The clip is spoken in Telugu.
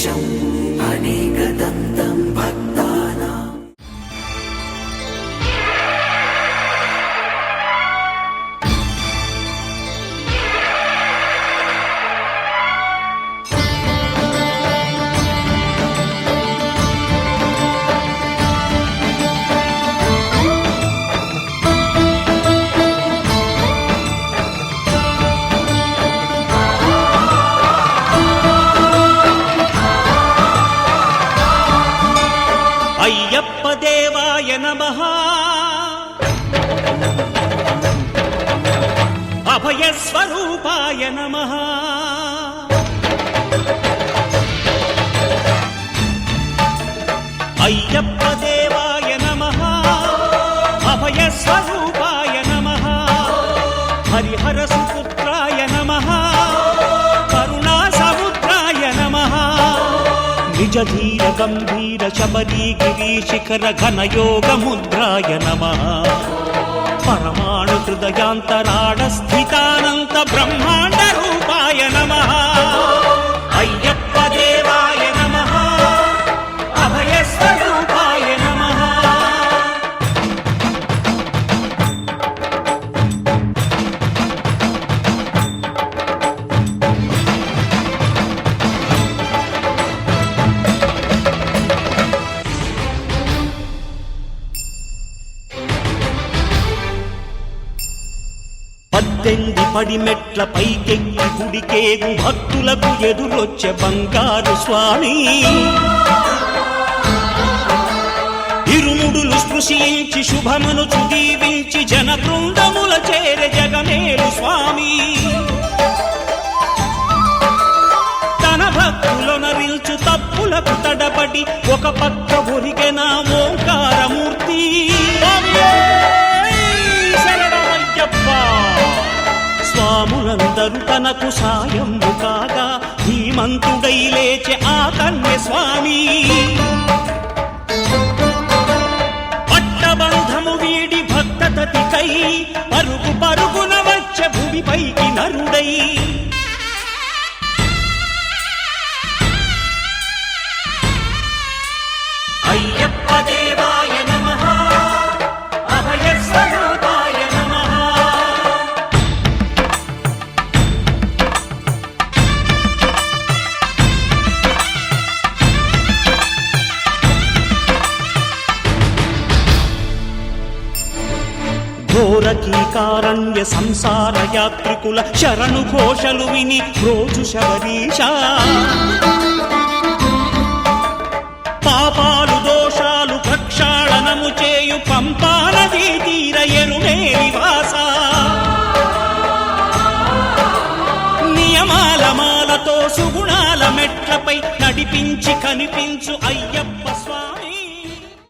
गणेशम् अनेकदन्तं भक्तानाम्। అయ్యప్ప దేవాయ నమః అభయ స్వరూపాయ నమః అయ్యప్ప దేవాయ నమః అభయ స్వరూపాయ నమః హరిహర సుపుత్రాయ నమః కరుణా సముద్రాయ నమః నిజ ధీర గంభీర శబరీ గిరీ శిఖర ఘన యోగ ముద్రాయ నమః పరమాణు హృదయాంతరాళ స్థితానంత బ్రహ్మాండ రూపాయ నమః అయ్యప్ప దేవాయ నమః అభయ స్వరూపాయ నమః పద్దెంది పడిమెట్ల పైకెక్కి గుడికేగు భక్తులకు ఎదురొచ్చే బంగారు స్వామి ఇరుముడులు స్పృశించి శుభమును చుదీవించి జన బృందముల చేరే జగమేలు స్వామి తన భక్తులొనరిల్చు తప్పులకు తడబడి ఒక పక్క ఒరిగెన ఓంకారమూర్తి స్వాములందరూ తనకు సాయము కాగా ధీమంతుడై లేచే ఆ కన్య స్వామి పట్టబంధము వీడి భక్తతతికై పరుగు పరుగున వచ్చే భూమిపైకి నరుడై అయ్యప్ప దేవాయ నమః అభయ స్వరూపాయ నమః ఘోరకీకారణ్య సంసార యాత్రికుల శరణు ఘోషలు విని రోజు శబరీష పాపాలు దోషాలు ప్రక్షాళనము చేయు పంపానదీ తీర ఎరుమే నివాస నియమాల మాలతో సుగుణాల మెట్లపై నడిపించి కనిపించు అయ్యప్ప